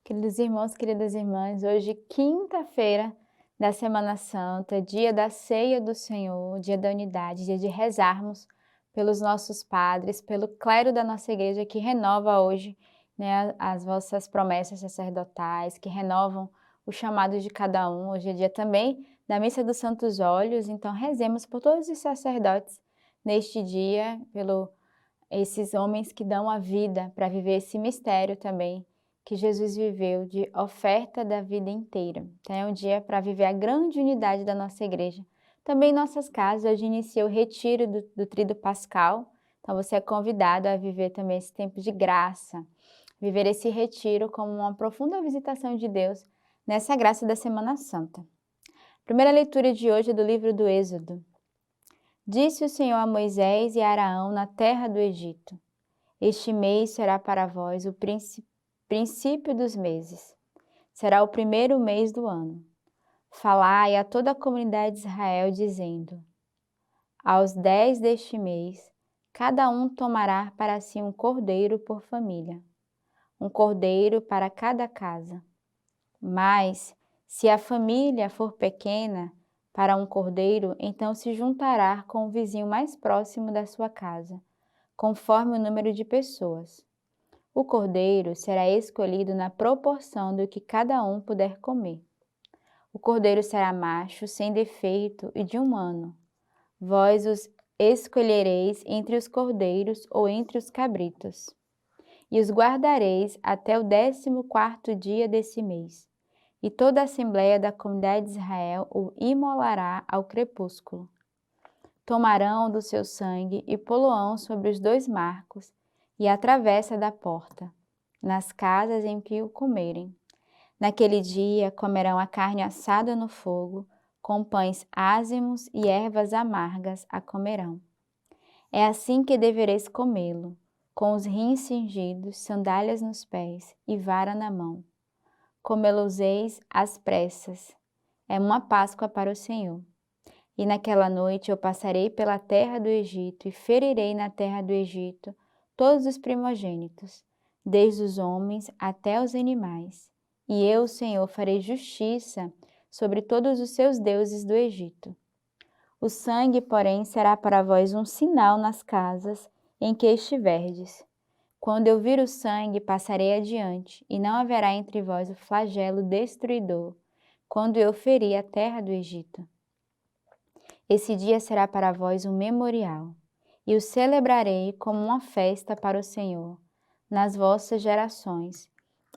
Queridos irmãos, queridas irmãs, hoje, quinta-feira da Semana Santa, dia da ceia do Senhor, dia da unidade, dia de rezarmos pelos nossos padres, pelo clero da nossa igreja que renova hoje, né, as vossas promessas sacerdotais, que renovam o chamado de cada um. Hoje é dia também da Missa dos Santos Óleos, então rezemos por todos os sacerdotes neste dia, pelo esses homens que dão a vida para viver esse mistério também que Jesus viveu de oferta da vida inteira. Então é um dia para viver a grande unidade da nossa igreja. Também em nossas casas, hoje inicia o retiro do Tríduo Pascal, então você é convidado a viver também esse tempo de graça, viver esse retiro como uma profunda visitação de Deus nessa graça da Semana Santa. A primeira leitura de hoje é do livro do Êxodo. Disse o Senhor a Moisés e a Araão na terra do Egito: Este mês será para vós o princípio dos meses. Será o primeiro mês do ano. Falai a toda a comunidade de Israel, dizendo: Aos 10 deste mês, cada um tomará para si um cordeiro por família, um cordeiro para cada casa. Mas, se a família for pequena, para um cordeiro, então se juntará com o vizinho mais próximo da sua casa, conforme o número de pessoas. O cordeiro será escolhido na proporção do que cada um puder comer. O cordeiro será macho, sem defeito e de 1 ano. Vós os escolhereis entre os cordeiros ou entre os cabritos, e os guardareis até o 14º dia desse mês. E toda a assembleia da comunidade de Israel o imolará ao crepúsculo. Tomarão do seu sangue e poloão sobre os 2 marcos e a travessa da porta, nas casas em que o comerem. Naquele dia comerão a carne assada no fogo, com pães ázimos e ervas amargas a comerão. É assim que devereis comê-lo, com os rins cingidos, sandálias nos pés e vara na mão. Comê-los-eis às pressas. É uma Páscoa para o Senhor. E naquela noite eu passarei pela terra do Egito e ferirei na terra do Egito todos os primogênitos, desde os homens até os animais. E eu, Senhor, farei justiça sobre todos os seus deuses do Egito. O sangue, porém, será para vós um sinal nas casas em que estiverdes. Quando eu vir o sangue, passarei adiante, e não haverá entre vós o flagelo destruidor, quando eu ferir a terra do Egito. Esse dia será para vós um memorial, e o celebrarei como uma festa para o Senhor, nas vossas gerações,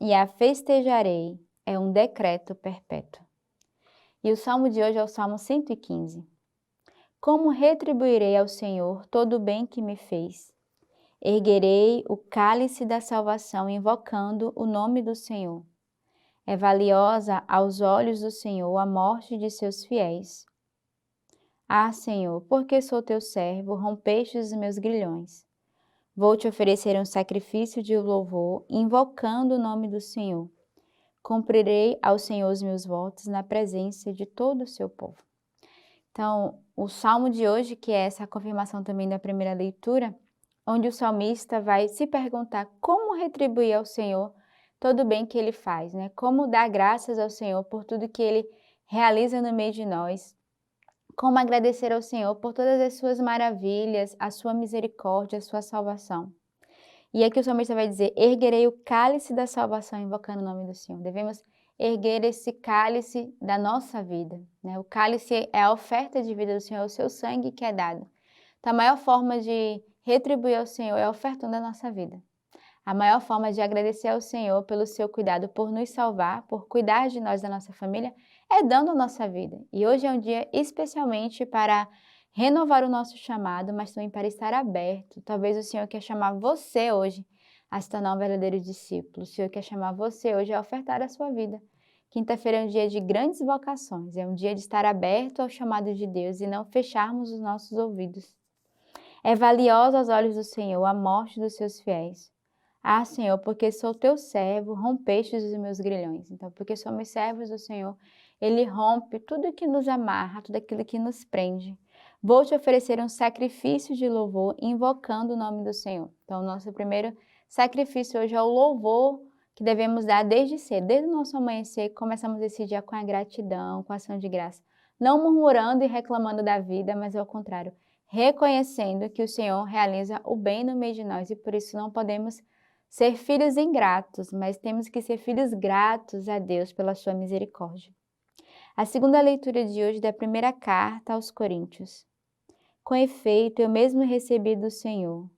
e a festejarei, é um decreto perpétuo. E o salmo de hoje é o Salmo 115. Como retribuirei ao Senhor todo o bem que me fez? Erguerei o cálice da salvação, invocando o nome do Senhor. É valiosa aos olhos do Senhor a morte de seus fiéis. Ah, Senhor, porque sou teu servo, rompeste os meus grilhões. Vou te oferecer um sacrifício de louvor, invocando o nome do Senhor. Cumprirei ao Senhor os meus votos na presença de todo o seu povo. Então, o salmo de hoje, que é essa confirmação também da primeira leitura, onde o salmista vai se perguntar como retribuir ao Senhor todo o bem que ele faz, né? Como dar graças ao Senhor por tudo que ele realiza no meio de nós, como agradecer ao Senhor por todas as suas maravilhas, a sua misericórdia, a sua salvação. E aqui o salmista vai dizer: erguerei o cálice da salvação, invocando o nome do Senhor. Devemos erguer esse cálice da nossa vida, né? O cálice é a oferta de vida do Senhor, é o seu sangue que é dado. Então, a maior forma de retribuir ao Senhor é ofertando a nossa vida. A maior forma de agradecer ao Senhor pelo seu cuidado, por nos salvar, por cuidar de nós, da nossa família, é dando a nossa vida. E hoje é um dia especialmente para renovar o nosso chamado, mas também para estar aberto. Talvez o Senhor quer chamar você hoje a se tornar um verdadeiro discípulo. O Senhor quer chamar você hoje a ofertar a sua vida. Quinta-feira é um dia de grandes vocações, é um dia de estar aberto ao chamado de Deus e não fecharmos os nossos ouvidos. É valiosa aos olhos do Senhor a morte dos seus fiéis. Ah, Senhor, porque sou teu servo, rompeste os meus grilhões. Então, porque somos servos do Senhor, Ele rompe tudo que nos amarra, tudo aquilo que nos prende. Vou te oferecer um sacrifício de louvor, invocando o nome do Senhor. Então, o nosso primeiro sacrifício hoje é o louvor que devemos dar desde cedo, desde o nosso amanhecer, começamos esse dia com a gratidão, com a ação de graça. Não murmurando e reclamando da vida, mas ao contrário, reconhecendo que o Senhor realiza o bem no meio de nós e por isso não podemos ser filhos ingratos, mas temos que ser filhos gratos a Deus pela sua misericórdia. A segunda leitura de hoje é da primeira carta aos Coríntios. Com efeito, eu mesmo recebi do Senhor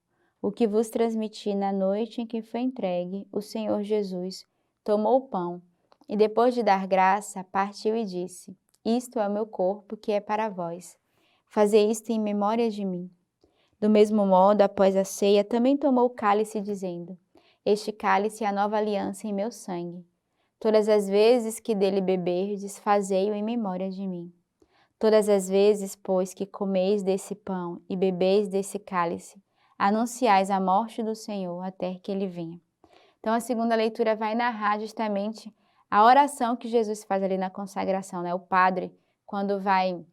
o que vos transmiti na noite em que foi entregue, o Senhor Jesus tomou o pão e, depois de dar graça, partiu e disse: Isto é o meu corpo, que é para vós. Fazei isto em memória de mim. Do mesmo modo, após a ceia, também tomou o cálice, dizendo: Este cálice é a nova aliança em meu sangue. Todas as vezes que dele beberdes, fazei-o em memória de mim. Todas as vezes, pois, que comeis desse pão e bebeis desse cálice, anunciais a morte do Senhor até que ele venha. Então, a segunda leitura vai narrar justamente a oração que Jesus faz ali na consagração, né? O padre, quando vai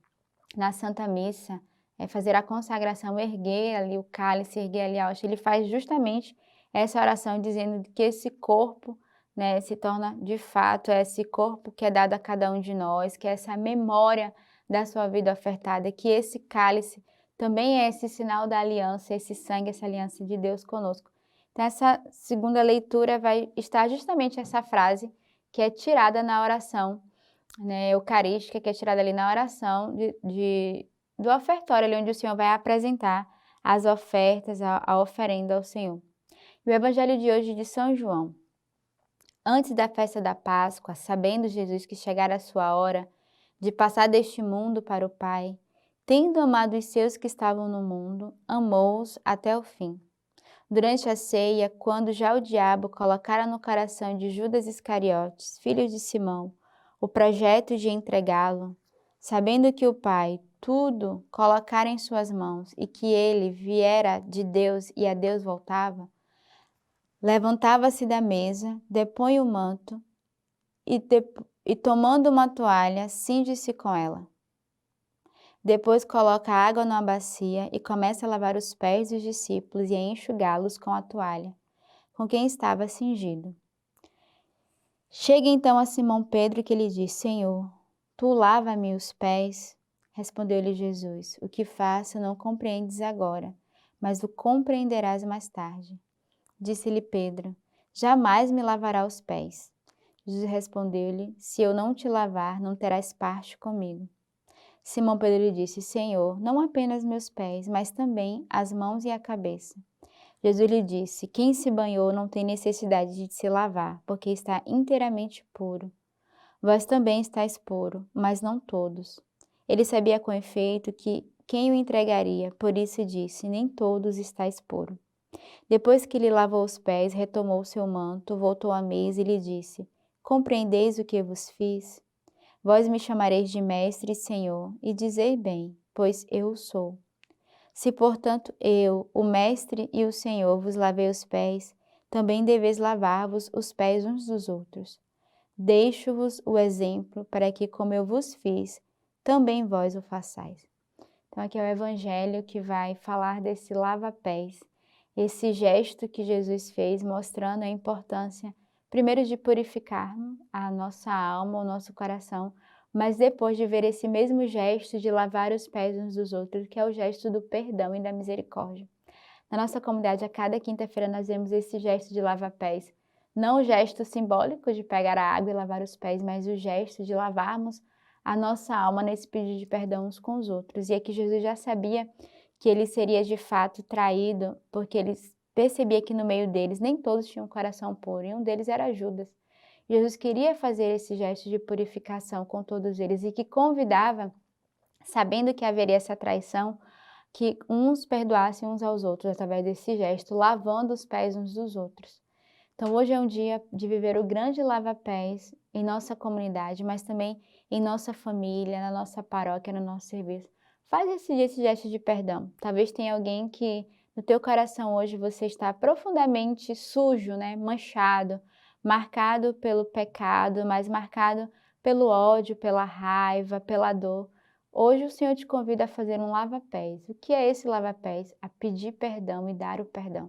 na Santa Missa, fazer a consagração, erguer ali o cálice, erguer ali a hóstia, ele faz justamente essa oração dizendo que esse corpo, né, se torna de fato esse corpo que é dado a cada um de nós, que é essa memória da sua vida ofertada, que esse cálice também é esse sinal da aliança, esse sangue, essa aliança de Deus conosco. Então, essa segunda leitura vai estar justamente essa frase que é tirada na oração, né, eucarística, que é tirada ali na oração do ofertório, ali onde o Senhor vai apresentar as ofertas, a oferenda ao Senhor. E o Evangelho de hoje de São João. Antes da festa da Páscoa, sabendo Jesus que chegara a sua hora de passar deste mundo para o Pai, tendo amado os seus que estavam no mundo, amou-os até o fim. Durante a ceia, quando já o diabo colocara no coração de Judas Iscariotes, filho de Simão, o projeto de entregá-lo, sabendo que o Pai tudo colocara em suas mãos e que ele viera de Deus e a Deus voltava, levantava-se da mesa, depõe o manto e tomando uma toalha, cinge-se com ela. Depois coloca água numa bacia e começa a lavar os pés dos discípulos e a enxugá-los com a toalha, com quem estava cingido. Chega então a Simão Pedro que lhe diz: Senhor, tu lava-me os pés? Respondeu-lhe Jesus: O que faço não compreendes agora, mas o compreenderás mais tarde. Disse-lhe Pedro: Jamais me lavará os pés. Jesus respondeu-lhe: Se eu não te lavar, não terás parte comigo. Simão Pedro lhe disse: Senhor, não apenas meus pés, mas também as mãos e a cabeça. Jesus lhe disse: Quem se banhou não tem necessidade de se lavar, porque está inteiramente puro. Vós também estáis puro, mas não todos. Ele sabia com efeito que quem o entregaria, por isso disse: Nem todos estáis puro. Depois que lhe lavou os pés, retomou seu manto, voltou à mesa e lhe disse: Compreendeis o que vos fiz? Vós me chamareis de mestre e senhor, e dizei bem, pois eu o sou. Se, portanto, eu, o mestre e o senhor, vos lavei os pés, também deveis lavar-vos os pés uns dos outros. Deixo-vos o exemplo para que, como eu vos fiz, também vós o façais. Então, aqui é o Evangelho que vai falar desse lava-pés, esse gesto que Jesus fez, mostrando a importância, primeiro, de purificar a nossa alma, o nosso coração, mas depois de ver esse mesmo gesto de lavar os pés uns dos outros, que é o gesto do perdão e da misericórdia. Na nossa comunidade, a cada quinta-feira, nós vemos esse gesto de lava-pés. Não o gesto simbólico de pegar a água e lavar os pés, mas o gesto de lavarmos a nossa alma nesse pedido de perdão uns com os outros. E aqui Jesus já sabia que ele seria de fato traído, porque ele percebia que no meio deles nem todos tinham um coração puro, e um deles era Judas. Jesus queria fazer esse gesto de purificação com todos eles e que convidava, sabendo que haveria essa traição, que uns perdoassem uns aos outros através desse gesto, lavando os pés uns dos outros. Então hoje é um dia de viver o grande lava-pés em nossa comunidade, mas também em nossa família, na nossa paróquia, no nosso serviço. Faz esse gesto de perdão. Talvez tenha alguém que no teu coração hoje você está profundamente sujo, né? Manchado, marcado pelo pecado, mas marcado pelo ódio, pela raiva, pela dor. Hoje o Senhor te convida a fazer um lava-pés. O que é esse lava-pés? A pedir perdão e dar o perdão.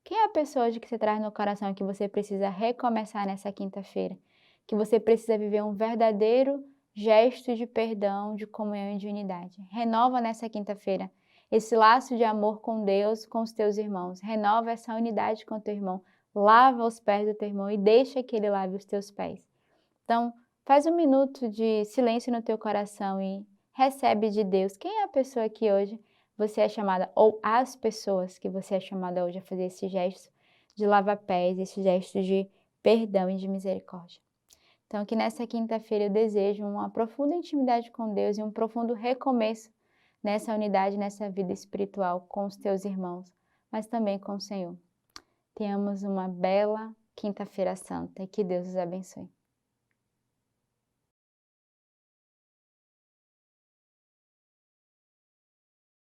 Quem é a pessoa hoje que você traz no coração que você precisa recomeçar nessa quinta-feira? Que você precisa viver um verdadeiro gesto de perdão, de comunhão e de unidade. Renova nessa quinta-feira esse laço de amor com Deus, com os teus irmãos. Renova essa unidade com o teu irmão. Lava os pés do teu irmão e deixa que ele lave os teus pés. Então, faz um minuto de silêncio no teu coração e recebe de Deus. Quem é a pessoa que hoje você é chamada, ou as pessoas que você é chamada hoje a fazer esse gesto de lavar pés, esse gesto de perdão e de misericórdia? Então, que nessa quinta-feira eu desejo uma profunda intimidade com Deus e um profundo recomeço nessa unidade, nessa vida espiritual com os teus irmãos, mas também com o Senhor. Tenhamos uma bela quinta-feira santa e que Deus os abençoe.